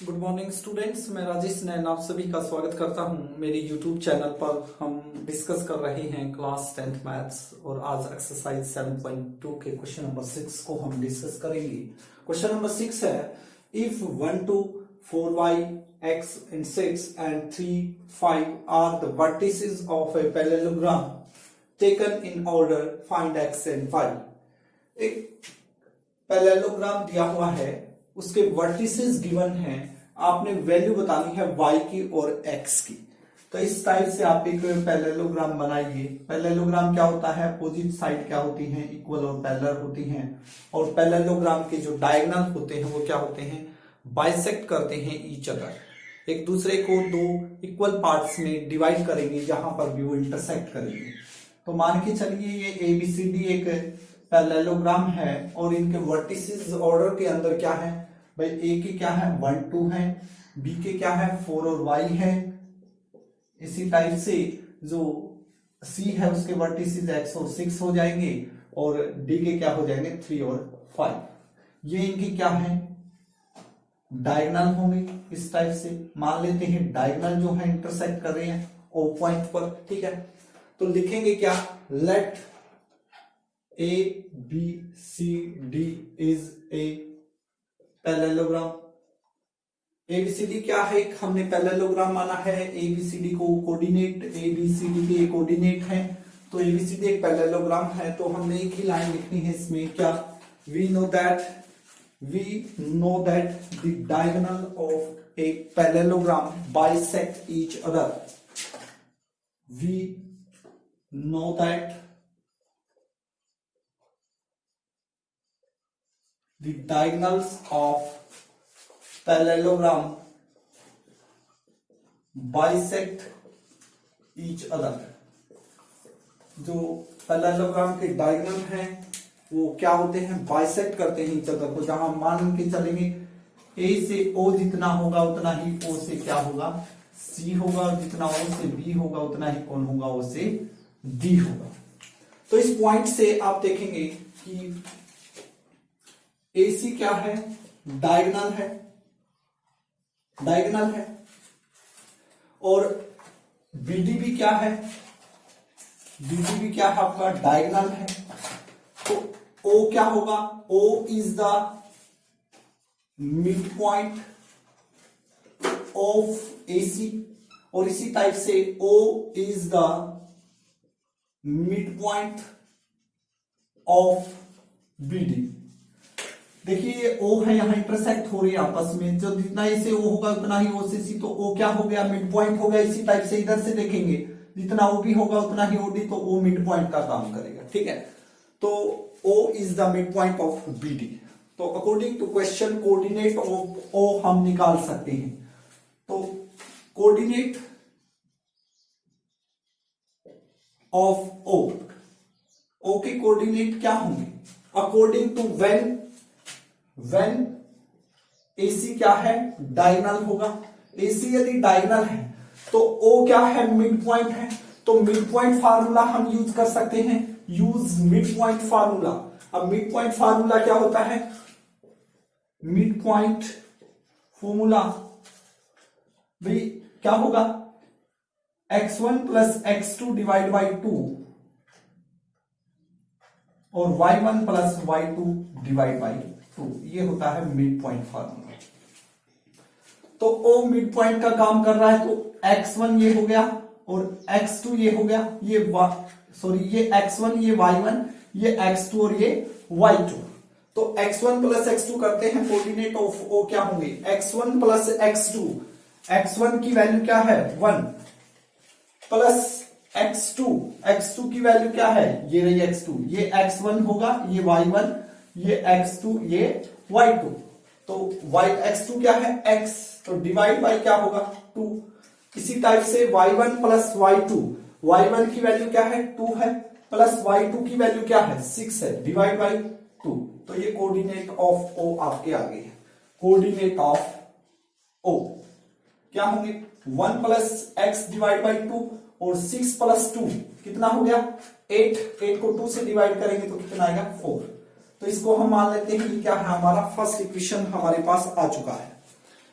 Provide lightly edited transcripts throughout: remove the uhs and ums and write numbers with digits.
Good morning students, मैं राजेश नैन आप सभी का स्वागत करता हूं मेरी यूट्यूब चैनल पर। हम डिस्कस कर रहे हैं क्लास 10th मैथ्स और आज एक्सरसाइज 7.2 के क्वेश्चन नंबर 6 को हम डिस्कस करेंगे। क्वेश्चन नंबर 6 है, if 1 2 4y x and 6 and 3 5 are the vertices of a parallelogram taken in order, find x and y। एक पैरेललोग्राम दिया हुआ है, उसके वर्टिसेस गिवन हैं, आपने वैल्यू बतानी है y की और x की। तो इस टाइप से आप एक पैरेललोग्राम बनाइए। पैरेललोग्राम क्या होता है, अपोजिट साइड क्या होती हैं, इक्वल और पैरेलल होती हैं। और पैरेललोग्राम के जो डायगोनल होते हैं वो क्या होते हैं, बाइसेक्ट करते हैं ईच अदर। एक दूसरे को दो इक्वल पार्ट्स में डिवाइड करेंगे जहां पर भी वो इंटरसेक्ट करेंगे। तो मान के चलिए ये ABCD एक पैरेललोग्राम है और इनके वर्टिसेस ऑर्डर के अंदर क्या है भाई, ए के क्या है 1 2 है, बी के क्या है 4 और y है। इसी टाइप से जो सी है उसके वर्टिसेस x और 6 हो जाएंगे और डी के क्या हो जाएंगे 3 और 5। ये इनके क्या है डायगोनल होंगे। इस टाइप से मान लेते हैं डायगोनल जो है इंटरसेक्ट कर रहे हैं ओ पॉइंट पर, ठीक है। तो लिखेंगे क्या, let ABCD is a parallelogram. ABCD क्या है, एक हमने पैरेललोग्राम माना है। ABCD को कोऑर्डिनेट, ABCD के कोऑर्डिनेट है, तो ABCD एक पैरेललोग्राम है। तो हमने एक ही लाइन लिखनी है इसमें, क्या, we know that the diagonal of a parallelogram bisect each other. We know that the diagonals of parallelogram bisect each other। जो पैरेललोग्राम के डायगोनल हैं वो क्या होते हैं, बाइसेक्ट करते हैं ईच अदर को। जहां मान के चलेंगे ए से ओ जितना होगा उतना ही ओ से क्या होगा, सी होगा, और जितना ओ से बी होगा उतना ही कौन होगा, ओ से डी होगा। तो इस पॉइंट से आप देखेंगे कि AC क्या है, डायगोनल है, और BD भी क्या है, BD भी क्या है आपका डायगोनल है। तो O क्या होगा, O is the mid point of AC, और इसी टाइप से O is the mid point of BD। देखिए ये O है, यहां इंटरसेक्ट हो रही है आपस में, जो जितना इसे O होगा उतना ही O से C, तो O क्या हो गया, मिड पॉइंट हो गया। इसी टाइप से इधर से देखेंगे, जितना OB होगा उतना ही OD, तो O मिड पॉइंट का काम करेगा, ठीक है। तो O is the mid point of BD। तो according to question coordinate of O हम निकाल सकते हैं। तो कोऑर्डिनेट ऑफ O के कोऑर्डिनेट क्या होंगे, अकॉर्डिंग टू when AC क्या है, डायगोनल होगा। AC यदि डायगोनल है तो O क्या है, मिड पॉइंट है। तो मिड पॉइंट फार्मूला हम यूज कर सकते हैं, यूज मिड पॉइंट फार्मूला। अब मिड पॉइंट फार्मूला क्या होता है, मिड पॉइंट फॉर्मूला भाई क्या होगा, x1 plus x2 divide by 2 और y1 plus y2 divide by 2, ये होता है मिड पॉइंट फार्मूला। तो O मिड पॉइंट का काम कर रहा है, तो x1 ये हो गया और x2 ये हो गया, ये ये x1 ये y1 ये x2 और ये y2। तो x1 प्लस x2 करते हैं, कोऑर्डिनेट ऑफ O क्या होंगे, x1 प्लस x2। x1 की वैल्यू क्या है 1 प्लस x2 की वैल्यू क्या है, ये रही x2, ये x1 होगा, ये y1, ये x2, ये y2। तो x2 क्या है x, तो डिवाइड बाई क्या होगा 2। इसी टाइप से y1 प्लस y2, y1 की वैल्यू क्या है 2 है, प्लस y2 की वैल्यू क्या है 6 है, डिवाइड बाई 2। तो ये कोऑर्डिनेट ऑफ O आपके आगे है। कोऑर्डिनेट ऑफ O क्या होंगे, 1 प्लस x डिवाइड बाई 2 और 6 प्लस 2 कितना हो गया 8 को 2 से डिवाइड करेंगे तो कितना आएगा 4। तो इसको हम मान लेते हैं कि क्या है, हमारा फर्स्ट इक्वेशन हमारे पास आ चुका है।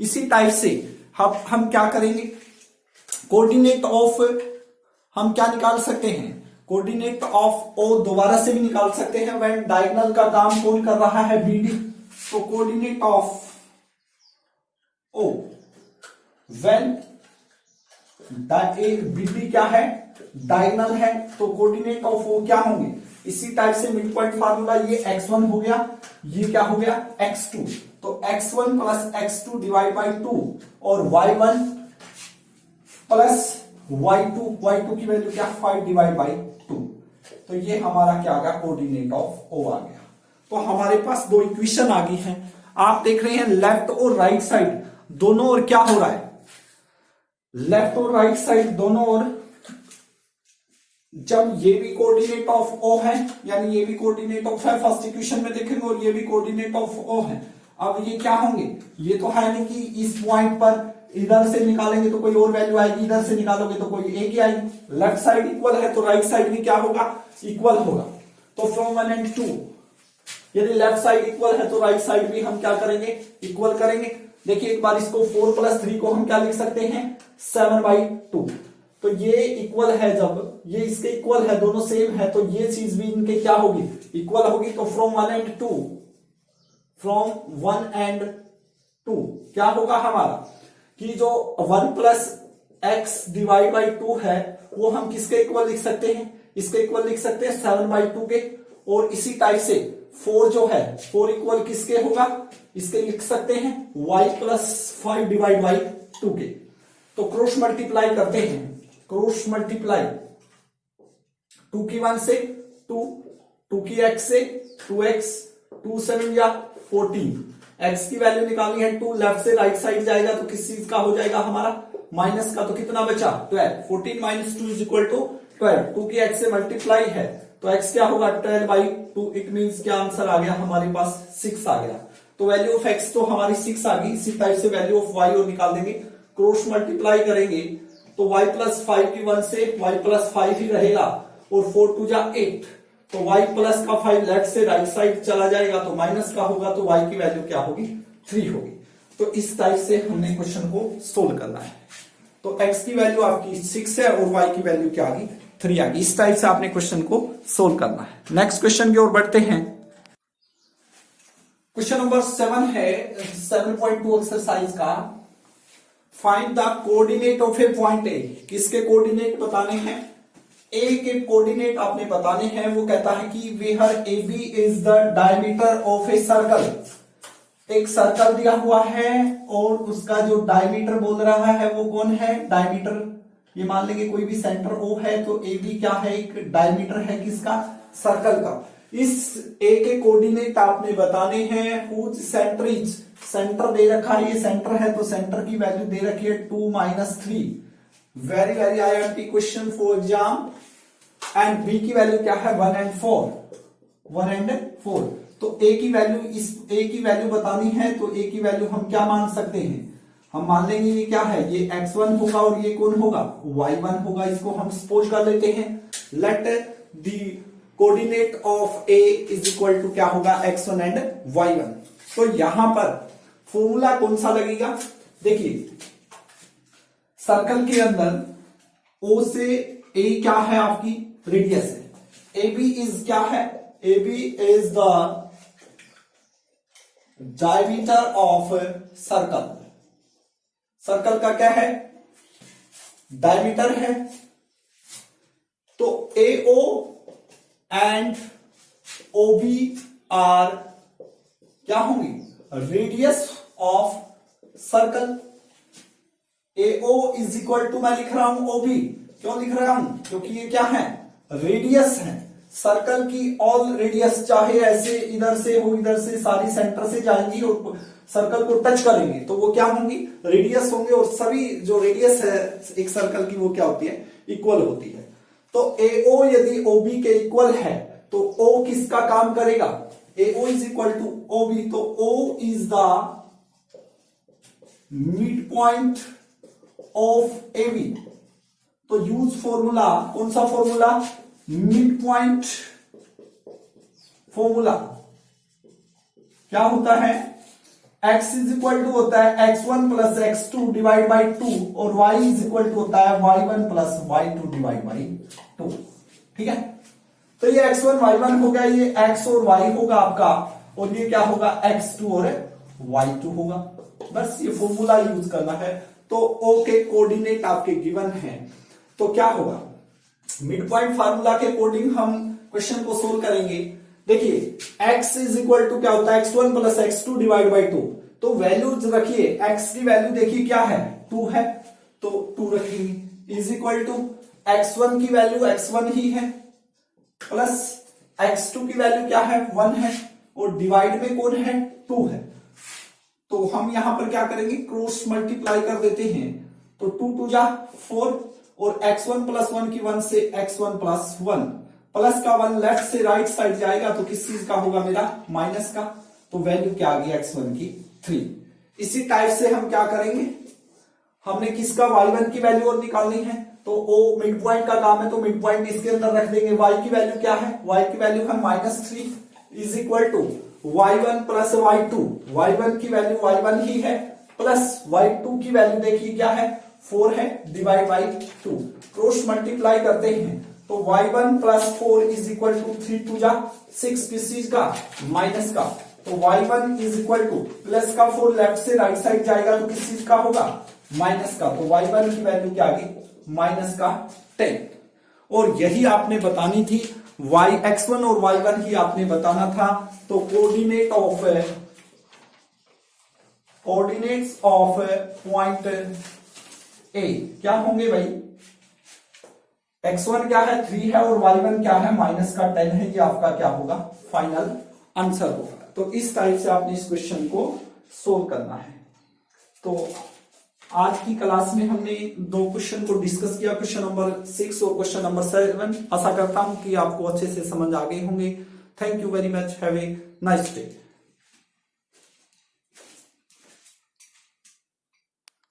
इसी टाइप से हम क्या करेंगे, कोऑर्डिनेट ऑफ हम क्या निकाल सकते हैं, कोऑर्डिनेट ऑफ ओ दोबारा से भी निकाल सकते हैं। व्हेन डायगोनल का काम कौन कर रहा है, बीडी, तो coordinate of O when BD क्या है, डायगोनल है, तो कोऑर्डिनेट ऑफ ओ क्या होंगे, इसी टाइप से मिड पॉइंट फार्मूला, ये x1 हो गया, ये क्या हो गया x2, तो x1 plus x2 divide by 2 और y1 प्लस y2 की वैल्यू क्या 5 डिवाइड बाई 2, तो ये हमारा क्या आ गया, कोऑर्डिनेट ऑफ ओ आ गया। तो हमारे पास दो इक्वेशन आ गई हैं। आप देख रहे हैं लेफ्ट और राइट साइड दोनों ओर क्या हो रहा है, लेफ्ट और राइट साइड दोनों ओर जब ये भी कोऑर्डिनेट ऑफ ओ है, यानी ये भी कोऑर्डिनेट ऑफ है, फर्स्ट इक्वेशन में देखेंगे, और ये भी कोऑर्डिनेट ऑफ ओ है। अब ये क्या होंगे, ये तो है नहीं कि इस पॉइंट पर इधर से निकालेंगे तो कोई और वैल्यू आएगी, इधर से निकालोगे तो कोई एक ही आएगी। लेफ्ट साइड इक्वल है तो राइट साइड भी क्या होगा, इक्वल होगा। तो फ्रॉम 1 and 2 यदि लेफ्ट साइड इक्वल है तो राइट साइड भी हम क्या करेंगे, इक्वल करेंगे। देखिए एक बार इसको 4 प्लस 3 को हम क्या लिख सकते हैं, 7/2। तो ये इक्वल है, जब ये इसके इक्वल है, दोनों सेम है, तो ये चीज भी इनके क्या होगी, इक्वल होगी। तो फ्रॉम 1 and 2, फ्रॉम 1 and 2 क्या होगा हमारा, कि जो 1 प्लस एक्स डिवाइड बाई 2 है वो हम किसके इक्वल लिख सकते हैं, इसके इक्वल लिख सकते हैं 7/2 के। और इसी टाइप से 4 जो है, 4 इक्वल किसके होगा, इसके लिख सकते हैं y प्लस 5 डिवाइड बाई 2 के। तो क्रॉस मल्टीप्लाई करते हैं, क्रॉस मल्टीप्लाई 2 की 1 से 2 की x से 2x, 2 7 या 14, x की वैल्यू निकालनी है 2, लेफ्ट से राइट साइड जाएगा तो किस चीज का हो जाएगा हमारा, माइनस का, तो कितना बचा 12, 14 माइनस 2 इज इक्वल टू 12। 2 की x से मल्टीप्लाई है तो x क्या होगा 12/2, इट मींस क्या आंसर आ गया हमारे पास 6 आ गया। तो वैल्यू ऑफ x तो हमारी 6 आ गई। इसी टाइप से वैल्यू ऑफ y और निकाल देंगे, क्रॉस मल्टीप्लाई करेंगे तो y प्लस 5 की 1 से y प्लस 5 ही रहेगा, और 4 2 जा 8, तो y प्लस का 5 लेफ्ट से राइट साइड चला जाएगा तो माइनस का होगा, तो y की वैल्यू क्या होगी 3 होगी। तो इस टाइप से हमने क्वेश्चन को सोल्व करना है। तो x की वैल्यू आपकी 6 है और y की वैल्यू क्या आ गई 3 आ गई। इस टाइप से आपने क्वेश्चन को सोल्व करना है। नेक्स्ट क्वेश्चन की ओर बढ़ते हैं। क्वेश्चन नंबर 7 है 7.2 एक्सरसाइज का, find the coordinate of A point A. किसके कोऑर्डिनेट बताने हैं, ए के कोऑर्डिनेट आपने बताने हैं। वो कहता है कि where A B is the diameter of a circle. एक सर्कल दिया हुआ है और उसका जो डायमीटर बोल रहा है वो कौन है, डायमीटर। ये मान लेंगे कोई भी सेंटर ओ है तो ए बी क्या है, एक डायमीटर है किसका, सर्कल का। इस ए के कोऑर्डिनेट आपने बताने हैं। हुज सेंटर इज, सेंटर दे रखा है, ये सेंटर है तो सेंटर की वैल्यू दे रखी है 2 - 3। Very very IIMP question for exam. And B की वैल्यू क्या है 1 and 4। तो ए की वैल्यू, इस ए की वैल्यू बतानी है तो ए की वैल्यू हम क्या मान सकते हैं, हम मान लेंगे ये क्या है, ये x1 होगा और ये कौन होगा, y1 होगा। इसको हम सपोज कर लेते हैं। Let the coordinate of A is equal to क्या होगा, x1 and y1। तो यहां पर फॉर्मूला कौन सा लगेगा, देखिए सर्कल के अंदर ओ से ए क्या है, आपकी रेडियस है। ए बी इज क्या है, A B is the diameter of circle. सर्कल का क्या है, डायमीटर है। तो A O and O B are क्या होंगी, radius of circle. A O is equal to मैं लिख रहा हूं ओ बी, क्यों लिख रहा हूं, क्योंकि ये क्या है, रेडियस है सर्कल की। ऑल रेडियस चाहे ऐसे इधर से हो, इधर से सारी सेंटर से जाएंगी और सर्कल को टच करेंगे तो वो क्या होंगी, रेडियस होंगे। और सभी जो रेडियस है एक सर्कल की वो क्या होती है, इक्वल होती है। तो ए ओ यदि ओ बी के इक्वल है तो ओ किसका काम करेगा, A O is equal to O B. तो O is the mid point of A B. तो यूज फॉर्मूला, कौन सा फॉर्मूला, मिड पॉइंट फॉर्मूला। क्या होता है, x इज इक्वल टू होता है x1 plus x2 divide by 2 और y इज इक्वल टू होता है y1 plus y2 divide by 2। ठीक है, तो ये x1 y1 हो गया, ये x और y होगा आपका, और ये क्या होगा x2 और y2 होगा। बस ये फॉर्मूला यूज करना है। तो O के कोऑर्डिनेट आपके गिवन हैं, तो क्या होगा, मिड पॉइंट फार्मूला के अकॉर्डिंग हम क्वेश्चन को सोल्व करेंगे। देखिए x इज इक्वल टू क्या होता है x1 plus x2 divide by 2, तो वैल्यूज रखिए, x की वैल्यू देखिए क्या है 2 है, तो 2 रखेंगे, इज इक्वल टू x1 की वैल्यू x1 ही है, प्लस x2 की वैल्यू क्या है 1 है, और डिवाइड में कौन है 2 है। तो हम यहां पर क्या करेंगे, क्रॉस मल्टीप्लाई कर देते हैं, तो 2 2 जा 4, और x1 प्लस 1 की 1 से x1 प्लस 1, प्लस का 1 लेफ्ट से राइट साइड जाएगा तो किस चीज का होगा मेरा, माइनस का, तो वैल्यू क्या आ गई x1 की 3। इसी टाइप से हम क्या करेंगे, हमने किसका y1 की वैल्यू और निकालनी है, तो O मिड पॉइंट का काम है, तो मिड पॉइंट इसके अंदर रख देंगे। y की वैल्यू क्या है, y की वैल्यू है -3 is equal to y1 plus y2, y1 की वैल्यू y1 ही है, प्लस y2 की वैल्यू देखिए क्या है 4 है, डिवाइड बाई 2, क्रॉस मल्टीप्लाई करते हैं, तो y1 plus 4 is equal to 3 2 जा 6, किस चीज का, माइनस का, तो y1 is equal two plus का 4 लेफ्ट से राइट साइड जाएगा तो किस चीज का होगा, माइनस का, तो y1 की वैल्यू क्या आ गई, माइनस का 10। और यही आपने बतानी थी, x1 और y1 ही आपने बताना था। तो कोऑर्डिनेट्स ऑफ पॉइंट ए क्या होंगे भाई, x1 क्या है 3 है और y1 क्या है माइनस का 10 है, ये आपका क्या होगा, फाइनल आंसर होगा। तो इस टाइप से आपने इस क्वेश्चन को सोल्व करना है। तो आज की क्लास में हमने 2 क्वेश्चन को डिस्कस किया, क्वेश्चन नंबर 6 और क्वेश्चन नंबर 7। आशा करता हूं कि आपको अच्छे से समझ आ गए होंगे। Thank you very much, have a nice day.